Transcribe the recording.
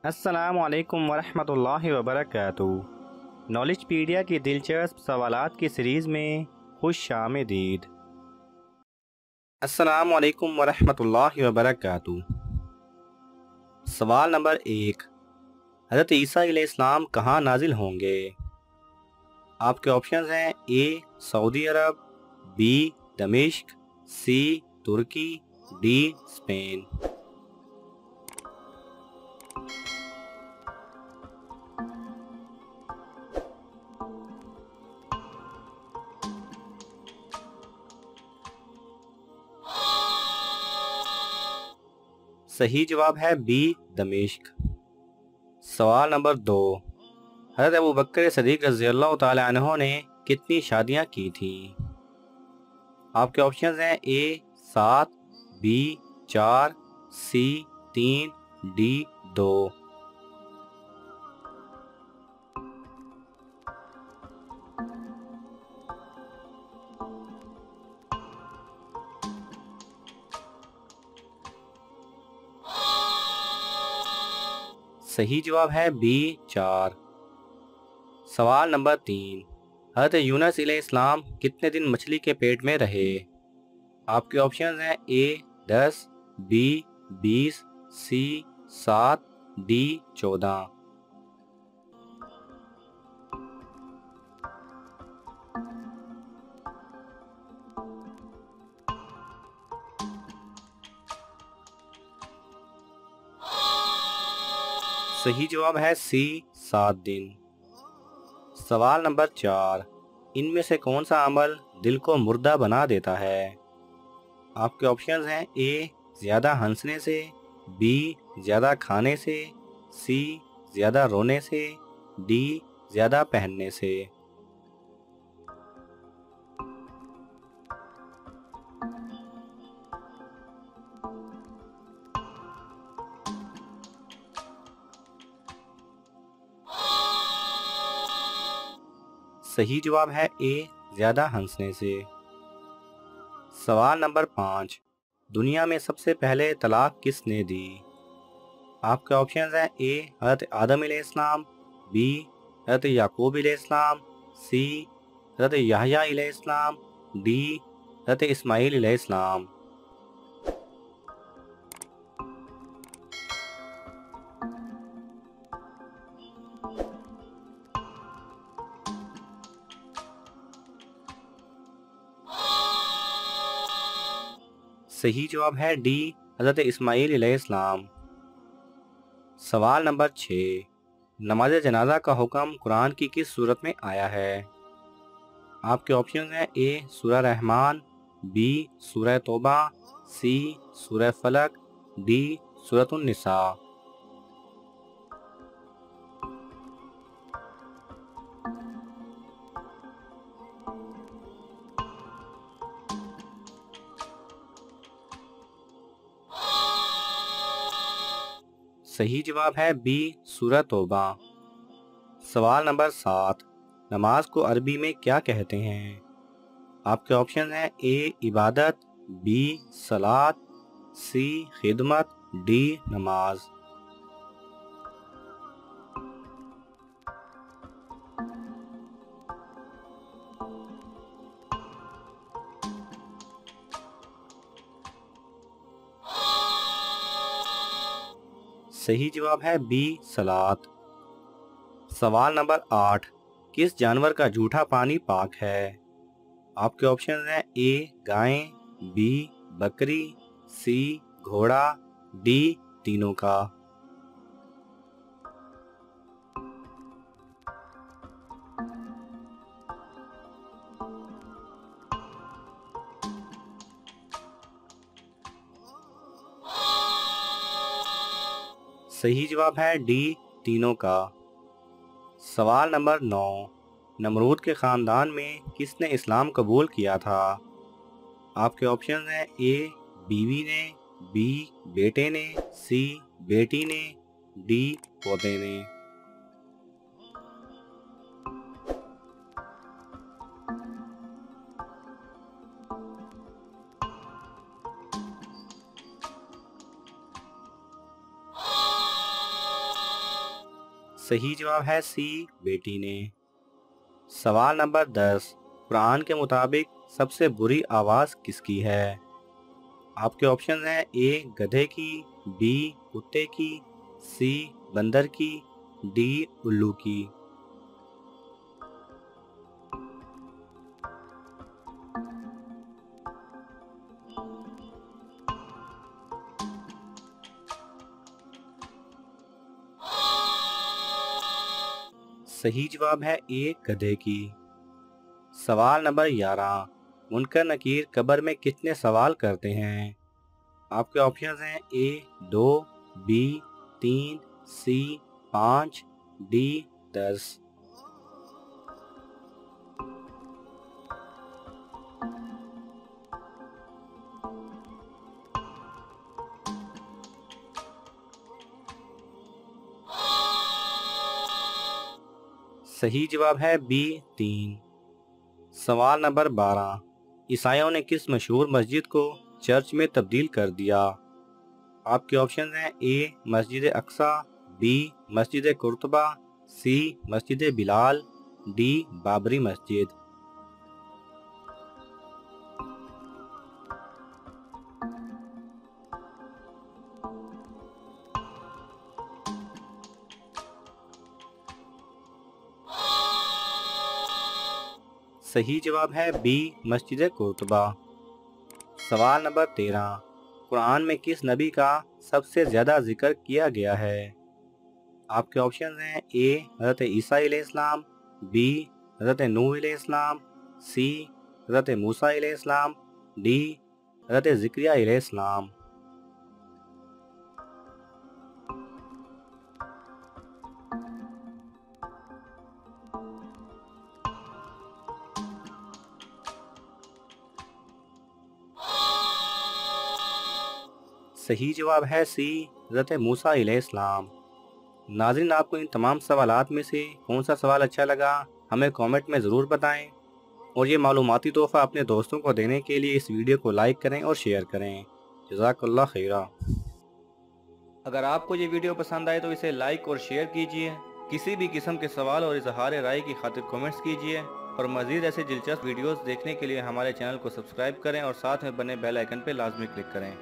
अस्सलामु अलैकुम वरहमतुल्लाहि वबरकातुहू। नॉलेज पीडिया की दिलचस्प सवालात की सीरीज़ में खुश आमदीद। अस्सलामु अलैकुम वरहमतुल्लाहि वबरकातुहू। सवाल नंबर 1, हज़रत ईसा अलैहिस्सलाम कहाँ नाजिल होंगे? आपके ऑप्शंस हैं ए सऊदी अरब, बी दमिश्क, सी तुर्की, डी स्पेन। सही जवाब है बी दमिश्क। सवाल नंबर 2, हज़रत अबू बकर सदीक रज़ियल्लाहु ताला अन्हो ने कितनी शादियां की थी? आपके ऑप्शंस हैं ए 7, बी 4, सी 3, डी 2। सही जवाब है बी 4। सवाल नंबर 3, हज़रत यूनुस अलैहिस्सलाम कितने दिन मछली के पेट में रहे? आपके ऑप्शंस हैं ए 10, बी 20, सी 7, डी 14। सही जवाब है सी 7 दिन। सवाल नंबर 4, इनमें से कौन सा अमल दिल को मुर्दा बना देता है? आपके ऑप्शंस हैं ए ज़्यादा हंसने से, बी ज़्यादा खाने से, सी ज़्यादा रोने से, डी ज़्यादा पहनने से। सही जवाब है ए ज़्यादा हंसने से। सवाल नंबर 5, दुनिया में सबसे पहले तलाक किसने दी? आपके ऑप्शंस हैं ए हज़रत आदम अलैहिस्सलाम, बी हज़रत याकूब अलैहिस्सलाम, सी हज़रत याहया अलैहिस्सलाम, डी हज़रत इस्माईल अलैहिस्सलाम। सही जवाब है डी हज़रत इस्माईल अलैहिस्सलाम। सवाल नंबर 6, नमाज जनाजा का हुक्म कुरान की किस सूरत में आया है? आपके ऑप्शन हैं ए सूरह रहमान, बी सूरह तौबा, सी सूरह फलक, डी सूरतुन निसा। सही जवाब है बी सूरह तौबा। सवाल नंबर 7, नमाज को अरबी में क्या कहते हैं? आपके ऑप्शन हैं ए इबादत, बी सलात, सी खिदमत, डी नमाज। सही जवाब है बी सलात। सवाल नंबर 8, किस जानवर का जूठा पानी पाक है? आपके ऑप्शन हैं ए गाय, बी बकरी, सी घोड़ा, डी तीनों का। सही जवाब है डी तीनों का। सवाल नंबर 9, नमरूद के ख़ानदान में किसने इस्लाम कबूल किया था? आपके ऑप्शन हैं ए बीवी ने, बी बेटे ने, सी बेटी ने, डी पोते ने। सही जवाब है सी, बेटी ने। सवाल नंबर 10, कुरान के मुताबिक सबसे बुरी आवाज़ किसकी है? आपके ऑप्शन हैं ए गधे की, बी कुत्ते की, सी बंदर की, डी उल्लू की। सही जवाब है ए गधे की। सवाल नंबर 11, मुनकर नकीर कब्र में कितने सवाल करते हैं? आपके ऑप्शंस हैं ए 2, बी 3, सी 5, डी 10। सही जवाब है बी 3। सवाल नंबर 12, ईसाइयों ने किस मशहूर मस्जिद को चर्च में तब्दील कर दिया? आपके ऑप्शन हैं ए मस्जिद अक्सा, बी मस्जिद कुर्तबा, सी मस्जिद बिलाल, डी बाबरी मस्जिद। सही जवाब है बी मस्जिद कुर्तबा। सवाल नंबर 13, कुरान में किस नबी का सबसे ज़्यादा जिक्र किया गया है? आपके ऑप्शन हैं ए हज़रत ईसा अलैहिस्सलाम, बी हज़रत नूह अलैहिस्सलाम, सी हज़रत मूसा अलैहिस्सलाम, डी हज़रत ज़िक्रिया अलैहिस्सलाम। सही जवाब है सी हज़रत मूसा अलैहिस्सलाम। नाज़रीन, आपको इन तमाम सवालात में से कौन सा सवाल अच्छा लगा हमें कमेंट में ज़रूर बताएं, और ये मालूमाती तोहफ़ा अपने दोस्तों को देने के लिए इस वीडियो को लाइक करें और शेयर करें। जज़ाकल्लाह खैरा। अगर आपको ये वीडियो पसंद आए तो इसे लाइक और शेयर कीजिए। किसी भी किस्म के सवाल और इजहार राय की खातिर कमेंट्स कीजिए, और मज़ीद ऐसे दिलचस्प वीडियोस देखने के लिए हमारे चैनल को सब्सक्राइब करें और साथ में बने बेल आइकन पर लाजमी क्लिक करें।